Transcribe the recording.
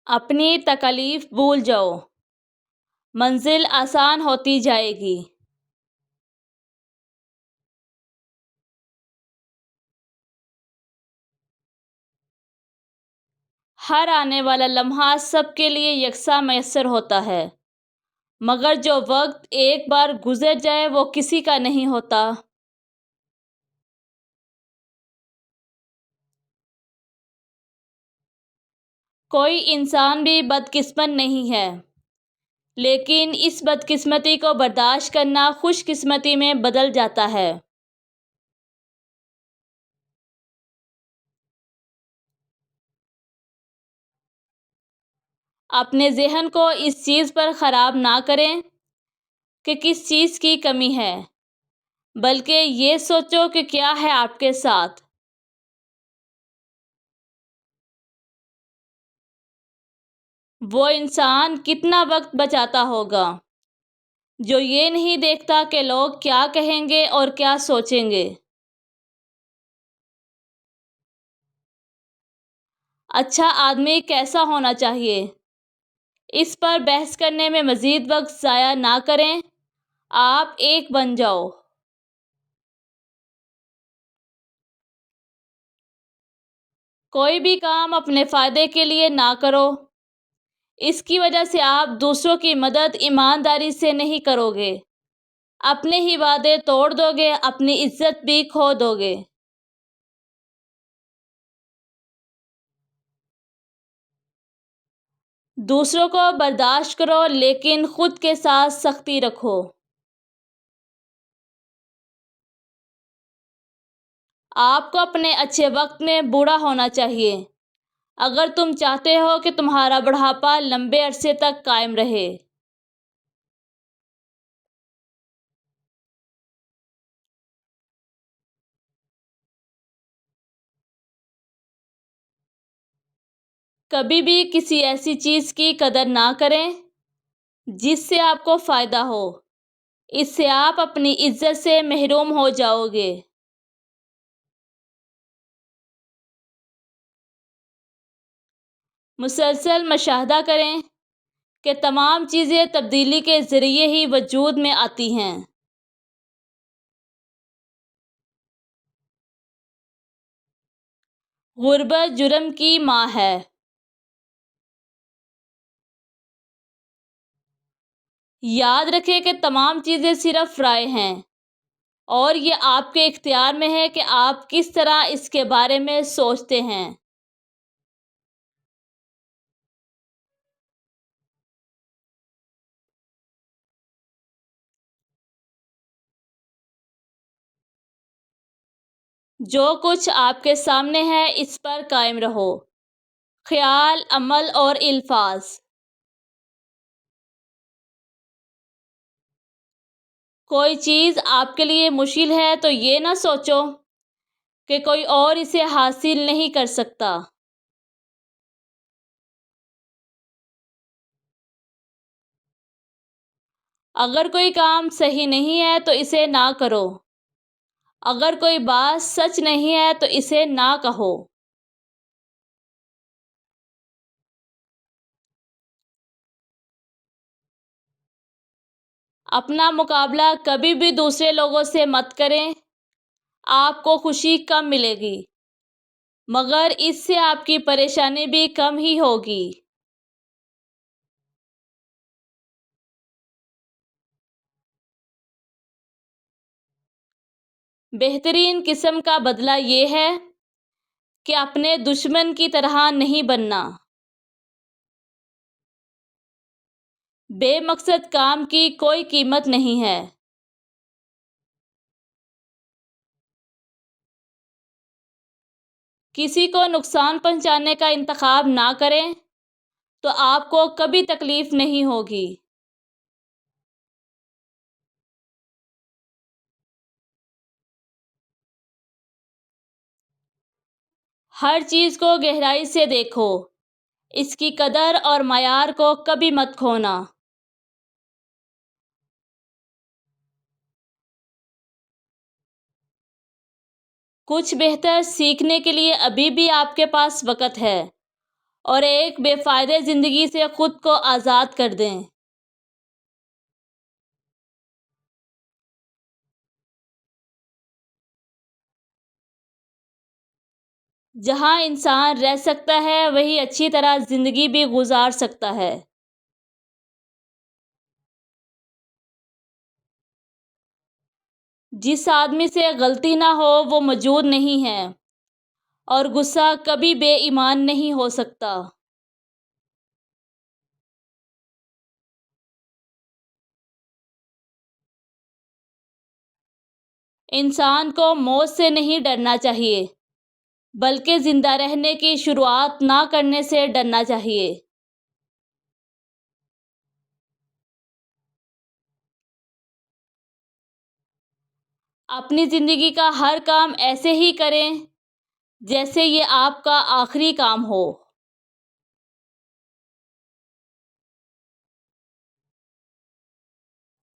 اپنی تکلیف بھول جاؤ، منزل آسان ہوتی جائے گی۔ ہر آنے والا لمحہ سب کے لیے یکساں میسر ہوتا ہے، مگر جو وقت ایک بار گزر جائے وہ کسی کا نہیں ہوتا۔ کوئی انسان بھی بدقسمت نہیں ہے، لیکن اس بدقسمتی کو برداشت کرنا خوش قسمتی میں بدل جاتا ہے۔ اپنے ذہن کو اس چیز پر خراب نہ کریں کہ کس چیز کی کمی ہے، بلکہ یہ سوچو کہ کیا ہے آپ کے ساتھ۔ وہ انسان کتنا وقت بچاتا ہوگا جو یہ نہیں دیکھتا کہ لوگ کیا کہیں گے اور کیا سوچیں گے۔ اچھا آدمی کیسا ہونا چاہیے، اس پر بحث کرنے میں مزید وقت ضائع نہ کریں، آپ ایک بن جاؤ۔ کوئی بھی کام اپنے فائدے کے لیے نہ کرو، اس کی وجہ سے آپ دوسروں کی مدد ایمانداری سے نہیں کرو گے، اپنے ہی وعدے توڑ دو گے، اپنی عزت بھی کھو دو گے۔ دوسروں کو برداشت کرو لیکن خود کے ساتھ سختی رکھو۔ آپ کو اپنے اچھے وقت میں بوڑھا ہونا چاہیے اگر تم چاہتے ہو کہ تمہارا بڑھاپا لمبے عرصے تک قائم رہے۔ کبھی بھی کسی ایسی چیز کی قدر نہ کریں جس سے آپ کو فائدہ ہو، اس سے آپ اپنی عزت سے محروم ہو جاؤ گے۔ مسلسل مشاہدہ کریں کہ تمام چیزیں تبدیلی کے ذریعے ہی وجود میں آتی ہیں۔ غربت جرم کی ماں ہے۔ یاد رکھیں کہ تمام چیزیں صرف رائے ہیں اور یہ آپ کے اختیار میں ہے کہ آپ کس طرح اس کے بارے میں سوچتے ہیں۔ جو کچھ آپ کے سامنے ہے اس پر قائم رہو، خیال، عمل اور الفاظ۔ کوئی چیز آپ کے لیے مشکل ہے تو یہ نہ سوچو کہ کوئی اور اسے حاصل نہیں کر سکتا۔ اگر کوئی کام صحیح نہیں ہے تو اسے نہ کرو، اگر کوئی بات سچ نہیں ہے تو اسے نہ کہو۔ اپنا مقابلہ کبھی بھی دوسرے لوگوں سے مت کریں، آپ کو خوشی کم ملے گی مگر اس سے آپ کی پریشانی بھی کم ہی ہوگی۔ بہترین قسم کا بدلہ یہ ہے کہ اپنے دشمن کی طرح نہیں بننا۔ بے مقصد کام کی کوئی قیمت نہیں ہے۔ کسی کو نقصان پہنچانے کا انتخاب نہ کریں تو آپ کو کبھی تکلیف نہیں ہوگی۔ ہر چیز کو گہرائی سے دیکھو، اس کی قدر اور معیار کو کبھی مت کھونا۔ کچھ بہتر سیکھنے کے لیے ابھی بھی آپ کے پاس وقت ہے اور ایک بے فائدہ زندگی سے خود کو آزاد کر دیں۔ جہاں انسان رہ سکتا ہے وہی اچھی طرح زندگی بھی گزار سکتا ہے۔ جس آدمی سے غلطی نہ ہو وہ موجود نہیں ہے، اور غصہ کبھی بے ایمان نہیں ہو سکتا۔ انسان کو موت سے نہیں ڈرنا چاہیے، بلکہ زندہ رہنے کی شروعات نہ کرنے سے ڈرنا چاہیے۔ اپنی زندگی کا ہر کام ایسے ہی کریں جیسے یہ آپ کا آخری کام ہو۔